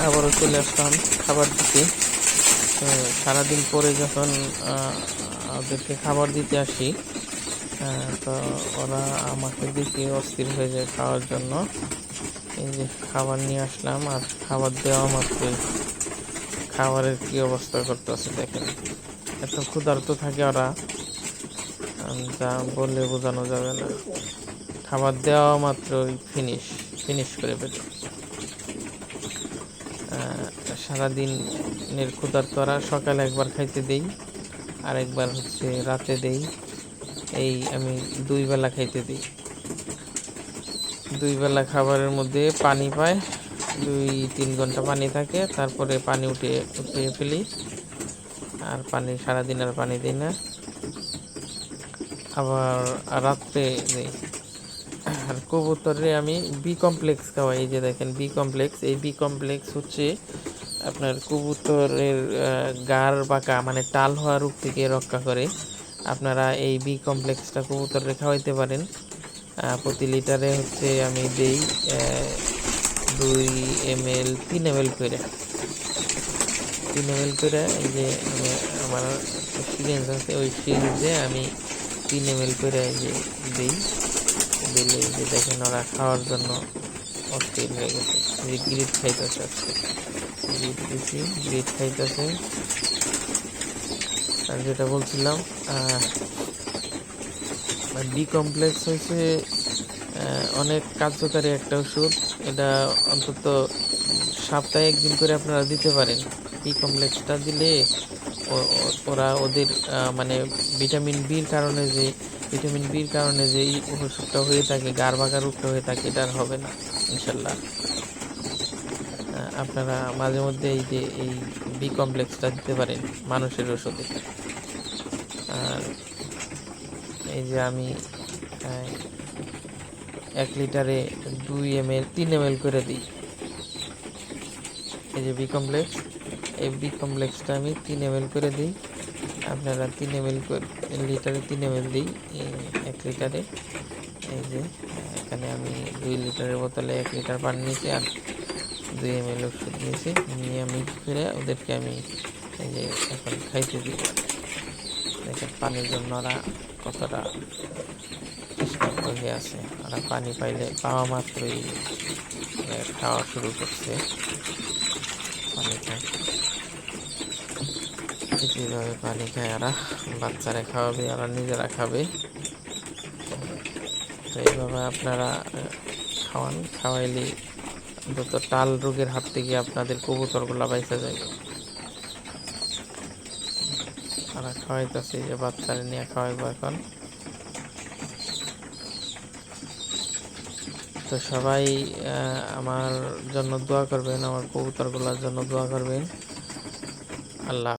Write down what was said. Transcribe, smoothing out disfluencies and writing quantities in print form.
আবারও চলে আসলাম খাবার দিতে। তো সারাদিন পরে যখন ওদেরকে খাবার দিতে আসি, তো ওরা আমাকে দেখে অস্থির হয়ে যায় খাওয়ার জন্য। এই যে খাবার নিয়ে আসলাম, আর খাবার দেওয়া মাত্রই খাবারের কি অবস্থা করতেছে দেখেন। এত ক্ষুধার্ত থাকে ওরা, যা বলে বোঝানো যাবে না। খাবার দেওয়া মাত্রই ফিনিশ করে ফেলে। সারাদিনের ক্ষুধার্তরা সকালে একবার খাইতে দেই, আর একবার হচ্ছে রাতে দেই। এই আমি 2 বেলা খাইতে দিই। 2 বেলা খাবারের মধ্যে পানি পায়, 2-3 ঘন্টা পানি থাকে, তারপরে পানি উঠিয়ে ফেলি। আর পানি সারাদিন আর পানি দিই না, আবার রাত্রে দিই। আর কবুতরে আমি বি কমপ্লেক্স খাওয়াই। এই যে দেখেন বি কমপ্লেক্স। এই বি কমপ্লেক্স হচ্ছে আপনার কবুতরের গাড় বাঁকা মানে টাল হওয়া রোগ থেকে রক্ষা করে। আপনারা এই বি কমপ্লেক্সটা কবুতরে খাওয়াইতে পারেন। প্রতি লিটারে হচ্ছে আমি দেই 2 ml 3 ml করে। 3 ml করে এই যে আমার সিরিঞ্জ আছে, ওই সিরিঞ্জে আমি 3 ml করে এই যে দিই। দিলে এই যে দেখেন ওরা খাওয়ার জন্য অস্থির হয়ে গেছে। যে গ্রিট খাইতেছে, আজকে গ্রিট দিচ্ছি, গ্রিট খাইতেছে। আর যেটা বলছিলাম, বি কমপ্লেক্স হয়েছে অনেক কার্যকারী একটা ওষুধ। এটা অন্তত সপ্তাহে 1 দিন করে আপনারা দিতে পারেন। বি কমপ্লেক্সটা দিলে ওরা ওদের মানে ভিটামিন বির কারণে যে অসুখটা হয়ে থাকে, গাড় বাঁকা রোগটা হয়ে থাকে, এটা আর হবে না ইনশাল্লাহ। আপনারা মাঝে মধ্যে এই বি কমপ্লেক্সটা দিতে পারেন মানুষের ওষুধে। আর এই যে আমি 1 লিটারে 2 ml 3 ml করে দিই। এই যে বি কমপ্লেক্স, এই বি কমপ্লেক্সটা আমি 3 ml করে দিই। আপনারা 3 ml লিটারে 3 ml দিই 1 লিটারে। এই যে এখানে আমি 2 লিটারের বোতলে 1 লিটার পানি নিয়েছি, আর 2 ml ওষুধ নিয়েছি, নিয়ে মিক্স করে ওদেরকে আমি এই যে এখন খাইতে দিই। দেখেন পানির জন্য ওরা কতটা তৃষ্ণার্ত হয়ে আছে। ওরা পানি পাওয়া মাত্রই খাওয়া শুরু করছে। পানি খায়, যেভাবে পানি খায় ওরা, বাচ্চারা খাওয়াবে, ওরা নিজেরা খাবে। তো এইভাবে আপনারা খাওয়াইলে অন্তত টাল রোগের হাত থেকে আপনাদের কবুতরগুলা বাইচা যাবে। ওরা খাওয়াইতেছে, যে বাচ্চারা নিয়ে খাওয়াইবো এখন। তো সবাই আমার জন্য দোয়া করবেন, আমার কবুতরগুলোর জন্য দোয়া করবেন। আল্লাহ।